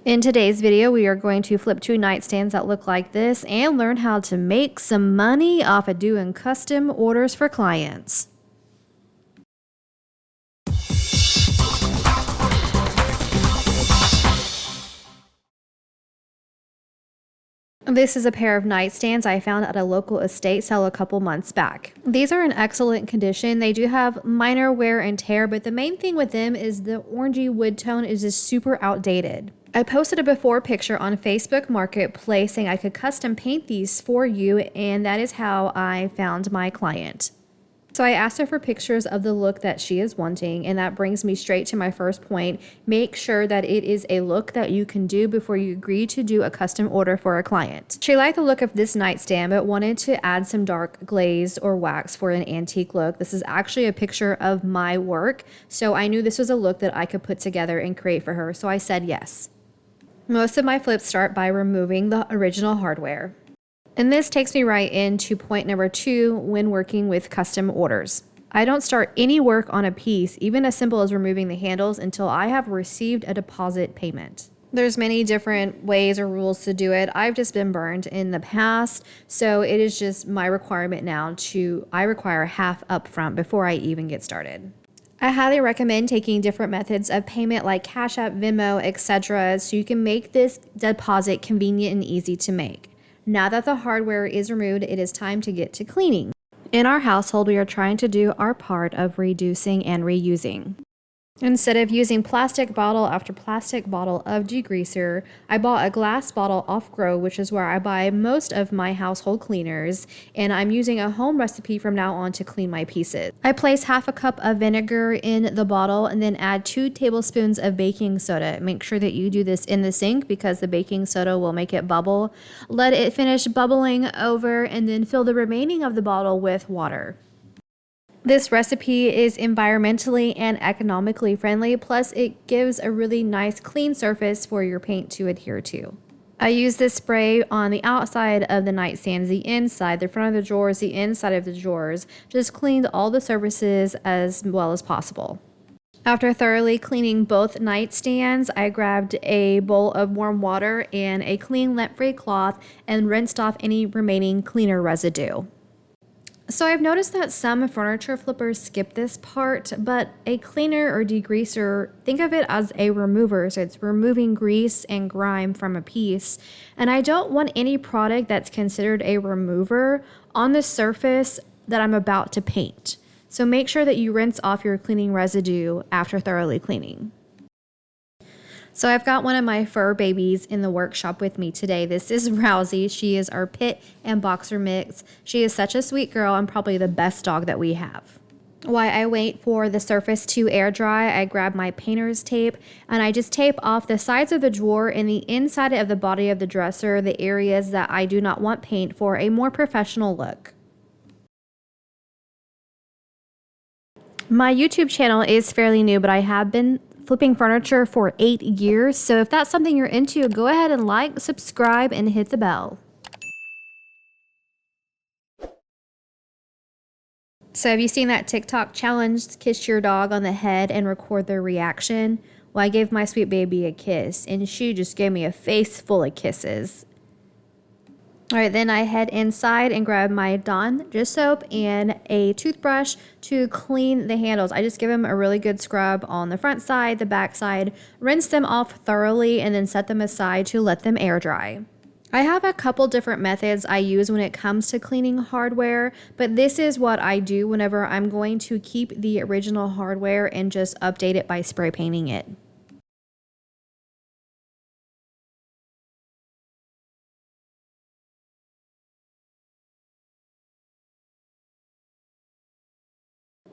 In today's video, we are going to flip two nightstands that look like this and learn how to make some money off of doing custom orders for clients. This is a pair of nightstands I found at a local estate sale a couple months back. These are in excellent condition. They do have minor wear and tear, but the main thing with them is the orangey wood tone is just super outdated. I posted a before picture on Facebook Marketplace saying I could custom paint these for you, and that is how I found my client. So I asked her for pictures of the look that she is wanting, and that brings me straight to my first point. Make sure that it is a look that you can do before you agree to do a custom order for a client. She liked the look of this nightstand, but wanted to add some dark glaze or wax for an antique look. This is actually a picture of my work, so I knew this was a look that I could put together and create for her, so I said yes. Most of my flips start by removing the original hardware. And this takes me right into point number 2 when working with custom orders. I don't start any work on a piece, even as simple as removing the handles, until I have received a deposit payment. There's many different ways or rules to do it. I've just been burned in the past, so it is just my requirement now I require half upfront before I even get started. I highly recommend taking different methods of payment like Cash App, Venmo, etc. so you can make this deposit convenient and easy to make. Now that the hardware is removed, it is time to get to cleaning. In our household, we are trying to do our part of reducing and reusing. Instead of using plastic bottle after plastic bottle of degreaser, I bought a glass bottle off Grow, which is where I buy most of my household cleaners, and I'm using a home recipe from now on to clean my pieces. I place half a cup of vinegar in the bottle and then add 2 tablespoons of baking soda. Make sure that you do this in the sink because the baking soda will make it bubble. Let it finish bubbling over and then fill the remaining of the bottle with water. This recipe is environmentally and economically friendly, plus it gives a really nice clean surface for your paint to adhere to. I use this spray on the outside of the nightstands, the inside, the front of the drawers, the inside of the drawers. Just cleaned all the surfaces as well as possible. After thoroughly cleaning both nightstands, I grabbed a bowl of warm water and a clean lint-free cloth and rinsed off any remaining cleaner residue. So I've noticed that some furniture flippers skip this part, but a cleaner or degreaser, think of it as a remover. So it's removing grease and grime from a piece. And I don't want any product that's considered a remover on the surface that I'm about to paint. So make sure that you rinse off your cleaning residue after thoroughly cleaning. So I've got one of my fur babies in the workshop with me today. This is Rousey. She is our pit and boxer mix. She is such a sweet girl and probably the best dog that we have. While I wait for the surface to air dry, I grab my painter's tape and I just tape off the sides of the drawer and the inside of the body of the dresser, the areas that I do not want paint, for a more professional look. My YouTube channel is fairly new, but I have been flipping furniture for 8 years, so if that's something you're into, go ahead and like, subscribe, and hit the bell. So have you seen that TikTok challenge, kiss your dog on the head and record their reaction? Well, I gave my sweet baby a kiss, and she just gave me a face full of kisses. All right, then I head inside and grab my Dawn dish soap and a toothbrush to clean the handles. I just give them a really good scrub on the front side, the back side, rinse them off thoroughly, and then set them aside to let them air dry. I have a couple different methods I use when it comes to cleaning hardware, but this is what I do whenever I'm going to keep the original hardware and just update it by spray painting it.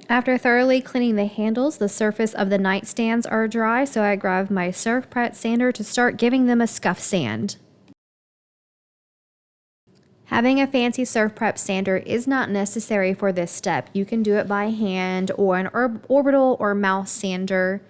After thoroughly cleaning the handles, the surface of the nightstands are dry, so I grab my Surf Prep sander to start giving them a scuff sand. Having a fancy Surf Prep sander is not necessary for this step. You can do it by hand or an orbital or mouse sander.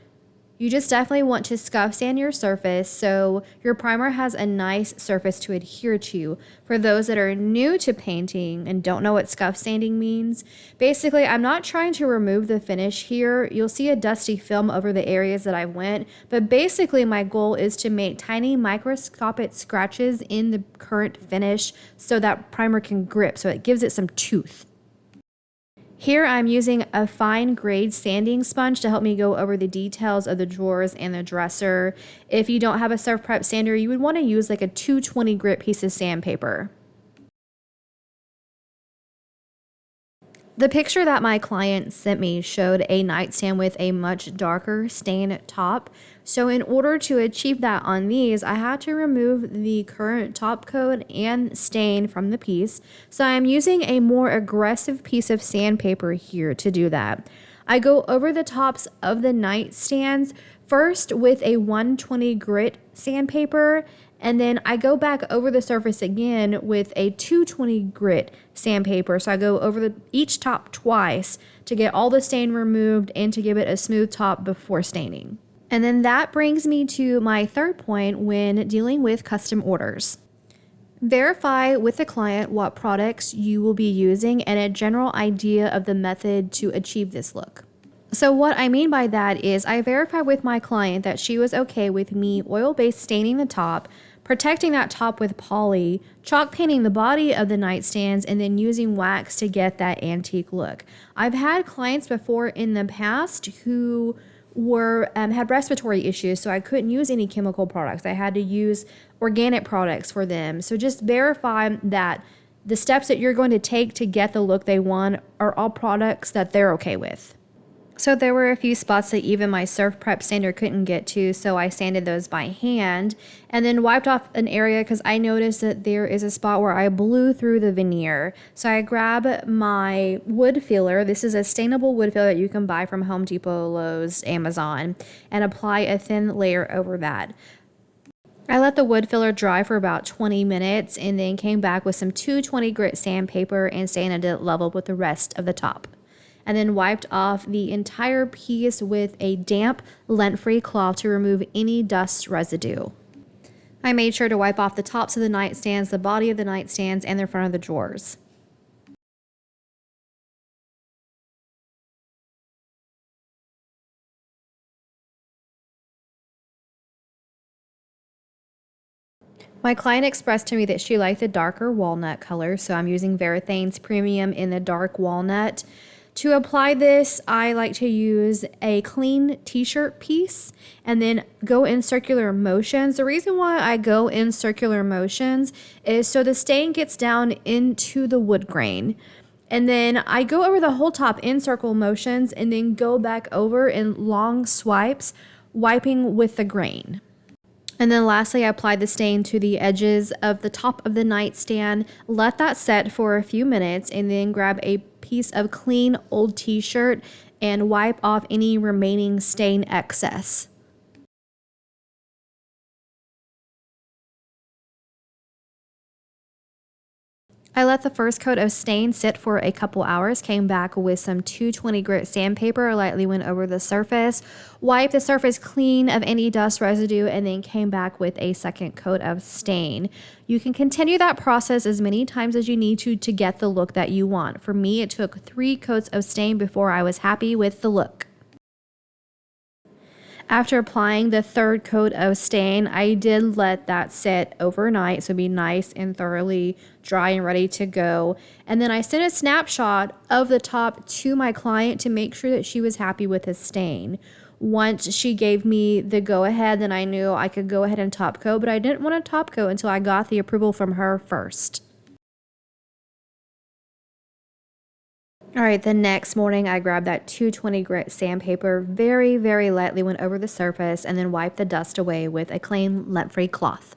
You just definitely want to scuff sand your surface so your primer has a nice surface to adhere to. For those that are new to painting and don't know what scuff sanding means, basically I'm not trying to remove the finish here. You'll see a dusty film over the areas that I went, but basically my goal is to make tiny microscopic scratches in the current finish so that primer can grip, so it gives it some tooth. Here I'm using a fine grade sanding sponge to help me go over the details of the drawers and the dresser. If you don't have a surf prep sander, you would want to use like a 220 grit piece of sandpaper. The picture that my client sent me showed a nightstand with a much darker stain top. So in order to achieve that on these, I had to remove the current top coat and stain from the piece. So I'm using a more aggressive piece of sandpaper here to do that. I go over the tops of the nightstands first with a 120 grit sandpaper, and then I go back over the surface again with a 220 grit sandpaper. So I go over each top twice to get all the stain removed and to give it a smooth top before staining. And then that brings me to my third point when dealing with custom orders. Verify with the client what products you will be using and a general idea of the method to achieve this look. So what I mean by that is I verified with my client that she was okay with me oil-based staining the top, protecting that top with poly, chalk painting the body of the nightstands, and then using wax to get that antique look. I've had clients before in the past who had respiratory issues, so I couldn't use any chemical products. I had to use organic products for them. So just verify that the steps that you're going to take to get the look they want are all products that they're okay with. So there were a few spots that even my surf prep sander couldn't get to, so I sanded those by hand and then wiped off an area because I noticed that there is a spot where I blew through the veneer. So I grab my wood filler. This is a stainable wood filler that you can buy from Home Depot, Lowe's, Amazon, and apply a thin layer over that. I let the wood filler dry for about 20 minutes and then came back with some 220 grit sandpaper and sanded it level with the rest of the top. And then wiped off the entire piece with a damp, lint-free cloth to remove any dust residue. I made sure to wipe off the tops of the nightstands, the body of the nightstands, and the front of the drawers. My client expressed to me that she liked the darker walnut color, so I'm using Varathane's Premium in the dark walnut. To apply this, I like to use a clean t-shirt piece and then go in circular motions. The reason why I go in circular motions is so the stain gets down into the wood grain. And then I go over the whole top in circle motions and then go back over in long swipes, wiping with the grain. And then lastly, I applied the stain to the edges of the top of the nightstand, let that set for a few minutes, and then grab a piece of clean old t-shirt and wipe off any remaining stain excess. I let the first coat of stain sit for a couple hours, came back with some 220 grit sandpaper, lightly went over the surface, wiped the surface clean of any dust residue, and then came back with a second coat of stain. You can continue that process as many times as you need to get the look that you want. For me, it took 3 coats of stain before I was happy with the look. After applying the third coat of stain, I did let that sit overnight, so be nice and thoroughly dry and ready to go. And then I sent a snapshot of the top to my client to make sure that she was happy with the stain. Once she gave me the go-ahead, then I knew I could go ahead and top coat, but I didn't want to top coat until I got the approval from her first. All right, the next morning I grabbed that 220 grit sandpaper, very, very lightly went over the surface and then wiped the dust away with a clean lint-free cloth.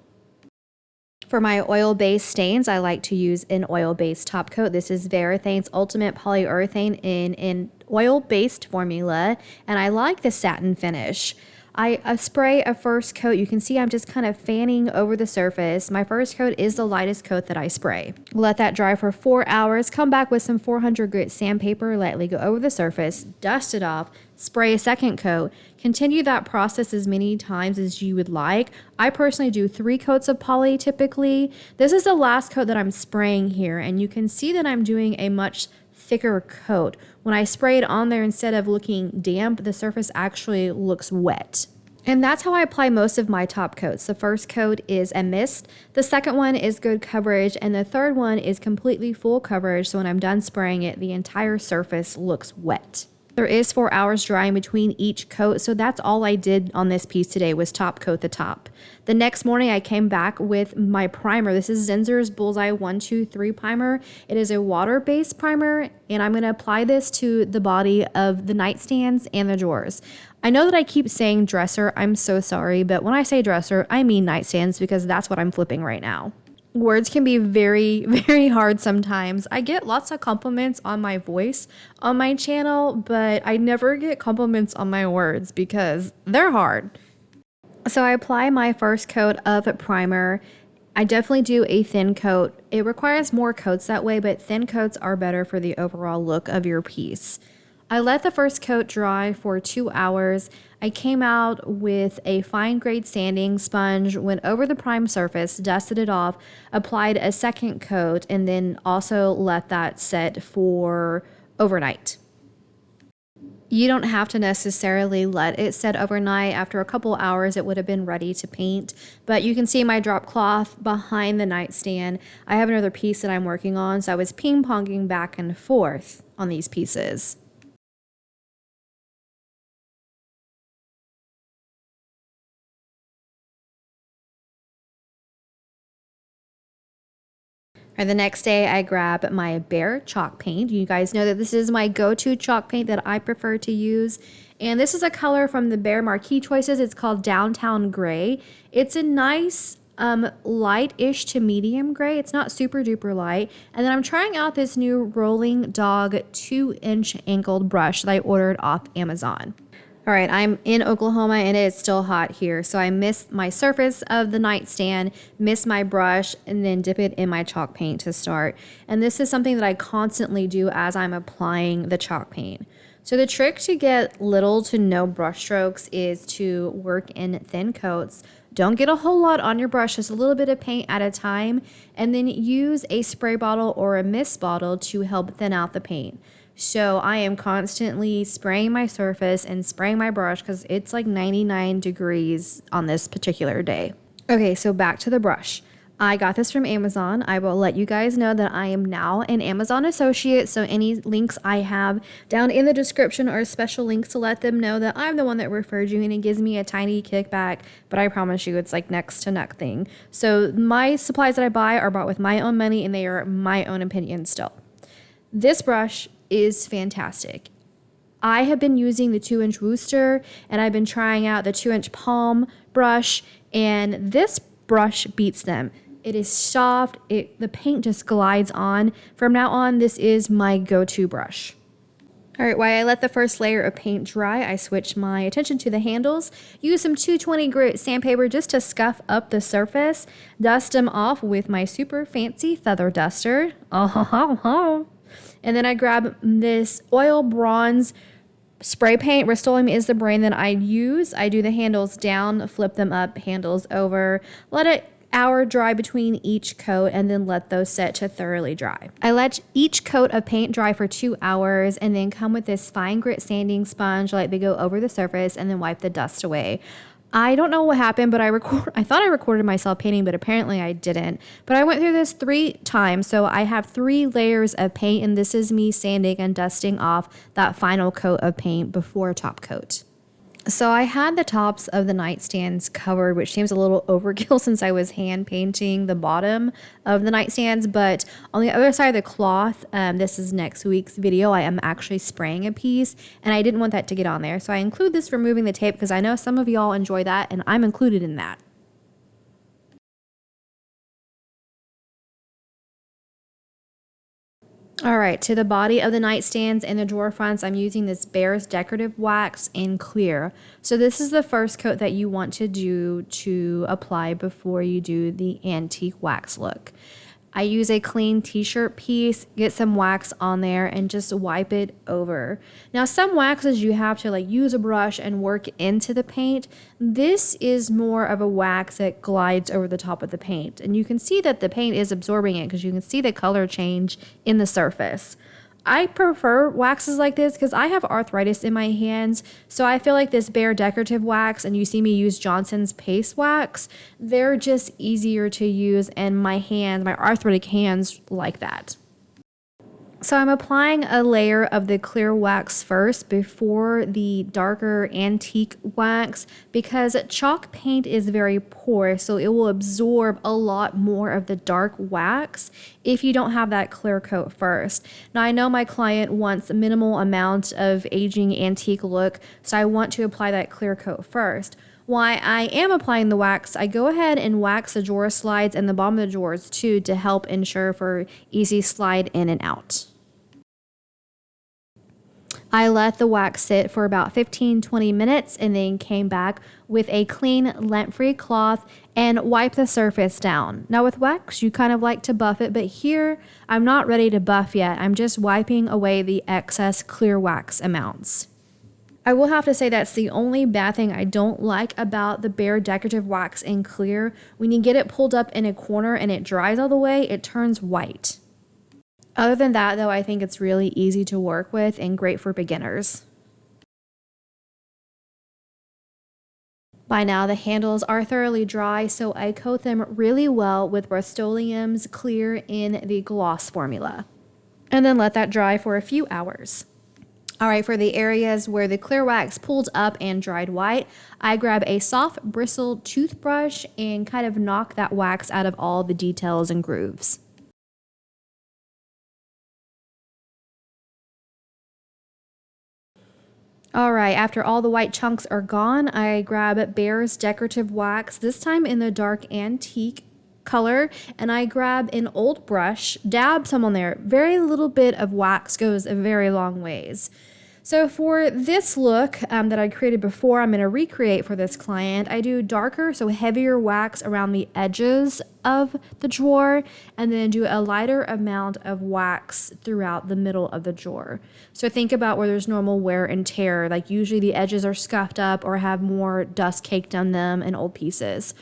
For my oil-based stains, I like to use an oil-based top coat. This is Varathane's Ultimate Polyurethane in an oil-based formula, and I like the satin finish. I spray a first coat. You can see I'm just kind of fanning over the surface. My first coat is the lightest coat that I spray. Let that dry for 4 hours. Come back with some 400 grit sandpaper, lightly go over the surface, dust it off, spray a second coat. Continue that process as many times as you would like. I personally do 3 coats of poly typically. This is the last coat that I'm spraying here, and you can see that I'm doing a much thicker coat. When I spray it on there, instead of looking damp, the surface actually looks wet. And that's how I apply most of my top coats. The first coat is a mist, the second one is good coverage, and the third one is completely full coverage, so when I'm done spraying it, the entire surface looks wet. There is 4 hours drying between each coat, so that's all I did on this piece today was top coat the top. The next morning I came back with my primer. This is Zinsser's Bullseye 123 primer. It is a water-based primer, and I'm going to apply this to the body of the nightstands and the drawers. I know that I keep saying dresser, I'm so sorry, but when I say dresser, I mean nightstands because that's what I'm flipping right now. Words can be very, very hard sometimes. I get lots of compliments on my voice on my channel, but I never get compliments on my words because they're hard. So I apply my first coat of primer. I definitely do a thin coat. It requires more coats that way, but thin coats are better for the overall look of your piece. I let the first coat dry for 2 hours. I came out with a fine grade sanding sponge, went over the prime surface, dusted it off, applied a second coat, and then also let that set for overnight. You don't have to necessarily let it set overnight. After a couple hours, it would have been ready to paint. But you can see my drop cloth behind the nightstand. I have another piece that I'm working on, so I was ping-ponging back and forth on these pieces. And the next day I grab my Behr chalk paint. You guys know that this is my go-to chalk paint that I prefer to use. And this is a color from the Behr Marquee Choices. It's called Downtown Gray. It's a nice light-ish to medium gray. It's not super duper light. And then I'm trying out this new Rolling Dog 2-inch angled brush that I ordered off Amazon. All right, I'm in Oklahoma and it's still hot here. So I mist my surface of the nightstand, mist my brush, and then dip it in my chalk paint to start. And this is something that I constantly do as I'm applying the chalk paint. So the trick to get little to no brush strokes is to work in thin coats. Don't get a whole lot on your brush, just a little bit of paint at a time, and then use a spray bottle or a mist bottle to help thin out the paint. So I am constantly spraying my surface and spraying my brush because it's like 99 degrees on this particular day. Okay, so back to the brush. I got this from Amazon. I will let you guys know that I am now an Amazon associate, so any links I have down in the description are special links to let them know that I'm the one that referred you, and it gives me a tiny kickback, but I promise you it's like next to nothing. So my supplies that I buy are bought with my own money, and they are my own opinion still. This brush is fantastic. I have been using the 2-inch Wooster, and I've been trying out the 2-inch Palm brush, and this brush beats them. It is soft. The paint just glides on. From now on, this is my go-to brush. All right, while I let the first layer of paint dry, I switch my attention to the handles. Use some 220 grit sandpaper just to scuff up the surface. Dust them off with my super fancy feather duster. Oh. And then I grab this oil bronze spray paint. Rust-Oleum is the brand that I use. I do the handles down, flip them up, handles over. Let it hour dry between each coat, and then let those set to thoroughly dry. I let each coat of paint dry for 2 hours and then come with this fine grit sanding sponge, let it go over the surface, and then wipe the dust away. I don't know what happened, but I thought I recorded myself painting, but apparently I didn't. But I went through this 3 times, so I have 3 layers of paint, and this is me sanding and dusting off that final coat of paint before top coat. So I had the tops of the nightstands covered, which seems a little overkill since I was hand painting the bottom of the nightstands. But on the other side of the cloth, this is next week's video, I am actually spraying a piece, and I didn't want that to get on there. So I include this removing the tape because I know some of y'all enjoy that, and I'm included in that. All right, to the body of the nightstands and the drawer fronts, I'm using this Behr's decorative wax in clear. So this is the first coat that you want to do to apply before you do the antique wax look. I use a clean t-shirt piece, get some wax on there, and just wipe it over. Now, some waxes you have to like use a brush and work into the paint. This is more of a wax that glides over the top of the paint. And you can see that the paint is absorbing it because you can see the color change in the surface. I prefer waxes like this because I have arthritis in my hands, so I feel like this Behr decorative wax, and you see me use Johnson's paste wax, they're just easier to use, and my hands, my arthritic hands, like that. So I'm applying a layer of the clear wax first before the darker antique wax because chalk paint is very porous, so it will absorb a lot more of the dark wax if you don't have that clear coat first. Now I know my client wants a minimal amount of aging antique look, so I want to apply that clear coat first. While I am applying the wax, I go ahead and wax the drawer slides and the bottom of the drawers too to help ensure for easy slide in and out. I let the wax sit for about 15-20 minutes and then came back with a clean lint-free cloth and wipe the surface down. Now with wax, you kind of like to buff it, but here I'm not ready to buff yet. I'm just wiping away the excess clear wax amounts. I will have to say that's the only bad thing I don't like about the Behr decorative wax in clear. When you get it pulled up in a corner and it dries all the way, it turns white. Other than that, though, I think it's really easy to work with and great for beginners. By now, the handles are thoroughly dry, so I coat them really well with Rust-Oleum's Clear in the gloss formula. And then let that dry for a few hours. All right, for the areas where the clear wax pulled up and dried white, I grab a soft bristled toothbrush and kind of knock that wax out of all the details and grooves. All right, after all the white chunks are gone, I grab Behr's decorative wax, this time in the dark antique color, and I grab an old brush, dab some on there. Very little bit of wax goes a very long ways. So for this look that I created before, I'm going to recreate for this client. I do darker, so heavier wax around the edges of the drawer, and then do a lighter amount of wax throughout the middle of the drawer. So think about where there's normal wear and tear, like usually the edges are scuffed up or have more dust caked on them and old pieces.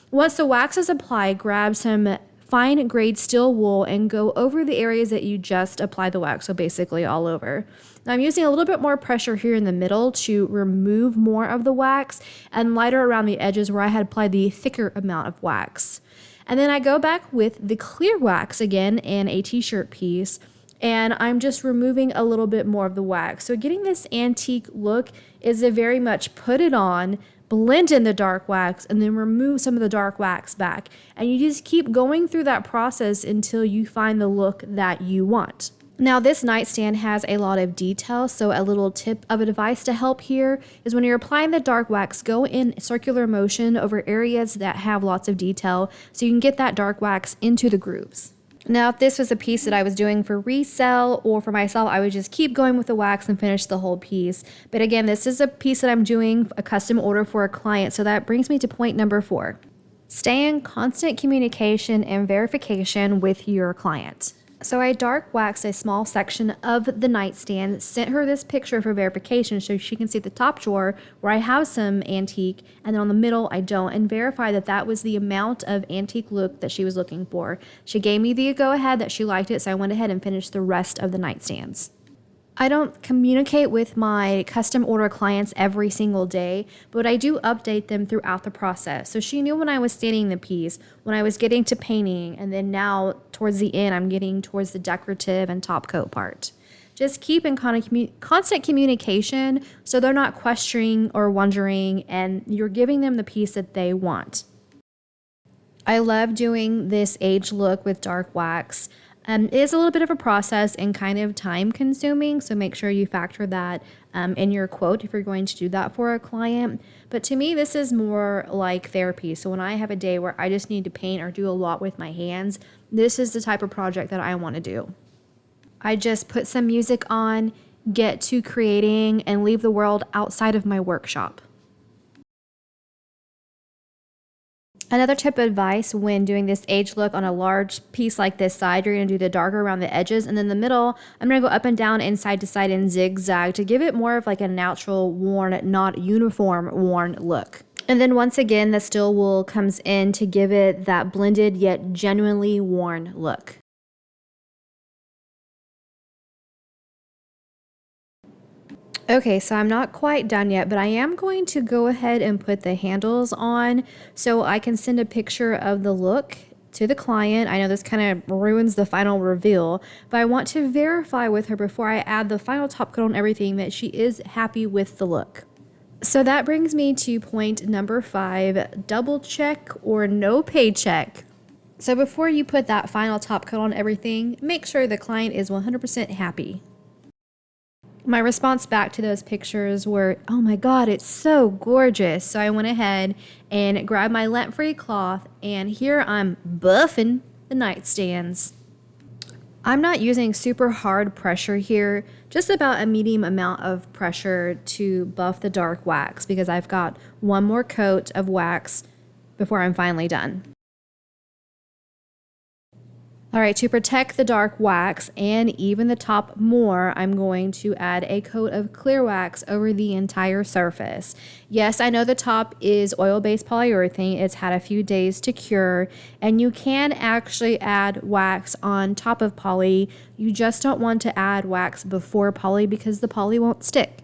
Once the wax is applied, grab some fine grade steel wool and go over the areas that you just applied the wax, so basically all over. Now I'm using a little bit more pressure here in the middle to remove more of the wax and lighter around the edges where I had applied the thicker amount of wax. And then I go back with the clear wax again in a t-shirt piece, and I'm just removing a little bit more of the wax. So getting this antique look is a very much put it on, blend in the dark wax, and then remove some of the dark wax back. And you just keep going through that process until you find the look that you want. Now this nightstand has a lot of detail, so a little tip of advice to help here is when you're applying the dark wax, go in circular motion over areas that have lots of detail so you can get that dark wax into the grooves. Now, if this was a piece that I was doing for resale or for myself, I would just keep going with the wax and finish the whole piece. But again, this is a piece that I'm doing a custom order for a client, so that brings me to point number 4. Stay in constant communication and verification with your client. So I dark waxed a small section of the nightstand, sent her this picture for verification so she can see the top drawer where I have some antique, and then on the middle I don't, and verify that that was the amount of antique look that she was looking for. She gave me the go-ahead that she liked it, so I went ahead and finished the rest of the nightstands. I don't communicate with my custom order clients every single day, but I do update them throughout the process. So she knew when I was standing the piece, when I was getting to painting, and then now towards the end, I'm getting towards the decorative and top coat part. Just keep in constant communication so they're not questioning or wondering, and you're giving them the piece that they want. I love doing this age look with dark wax. It is a little bit of a process and kind of time consuming, so make sure you factor that in your quote if you're going to do that for a client. But to me, this is more like therapy. So when I have a day where I just need to paint or do a lot with my hands, this is the type of project that I want to do. I just put some music on, get to creating, and leave the world outside of my workshop. Another tip of advice when doing this age look on a large piece like this side, you're going to do the darker around the edges, and then the middle, I'm going to go up and down and side to side and zigzag to give it more of like a natural worn, not uniform worn look. And then once again, the steel wool comes in to give it that blended yet genuinely worn look. Okay, so I'm not quite done yet, but I am going to go ahead and put the handles on so I can send a picture of the look to the client. I know this kind of ruins the final reveal, but I want to verify with her before I add the final top coat on everything that she is happy with the look. So that brings me to point number 5, double check or no paycheck. So before you put that final top coat on everything, make sure the client is 100% happy. My response back to those pictures were, oh my God, it's so gorgeous. So I went ahead and grabbed my lint-free cloth, and here I'm buffing the nightstands. I'm not using super hard pressure here, just about a medium amount of pressure to buff the dark wax because I've got one more coat of wax before I'm finally done. All right, to protect the dark wax and even the top more, I'm going to add a coat of clear wax over the entire surface. Yes, I know the top is oil-based polyurethane. It's had a few days to cure, and you can actually add wax on top of poly. You just don't want to add wax before poly because the poly won't stick.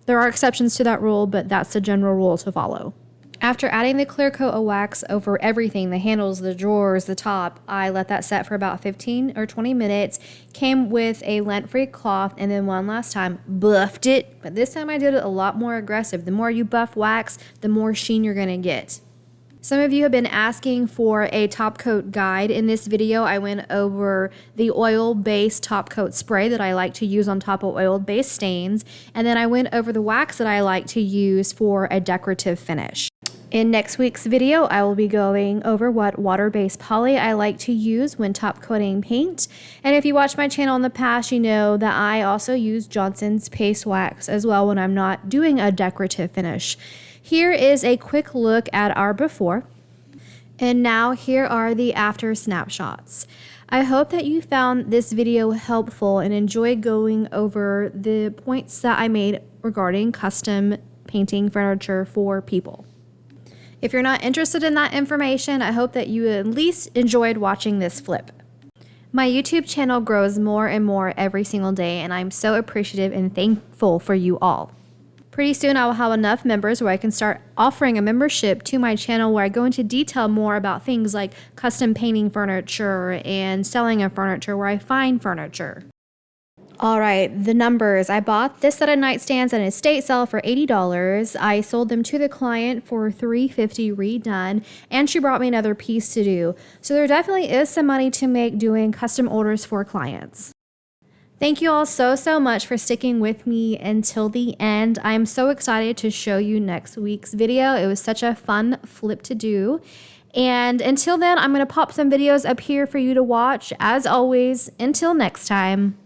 There are exceptions to that rule, but that's the general rule to follow. After adding the clear coat of wax over everything, the handles, the drawers, the top, I let that set for about 15 or 20 minutes, came with a lint-free cloth, and then one last time buffed it. But this time I did it a lot more aggressive. The more you buff wax, the more sheen you're gonna get. Some of you have been asking for a top coat guide. In this video, I went over the oil-based top coat spray that I like to use on top of oil-based stains, and then I went over the wax that I like to use for a decorative finish. In next week's video, I will be going over what water-based poly I like to use when top coating paint. And if you watch my channel in the past, you know that I also use Johnson's paste wax as well when I'm not doing a decorative finish. Here is a quick look at our before. And now here are the after snapshots. I hope that you found this video helpful and enjoyed going over the points that I made regarding custom painting furniture for people. If you're not interested in that information, I hope that you at least enjoyed watching this flip. My YouTube channel grows more and more every single day, and I'm so appreciative and thankful for you all. Pretty soon I will have enough members where I can start offering a membership to my channel where I go into detail more about things like custom painting furniture and selling of furniture, where I find furniture. All right, the numbers. I bought this set of nightstands at an estate sale for $80. I sold them to the client for $350 redone, and she brought me another piece to do. So there definitely is some money to make doing custom orders for clients. Thank you all so much for sticking with me until the end. I'm so excited to show you next week's video. It was such a fun flip to do. And until then, I'm going to pop some videos up here for you to watch. As always, until next time.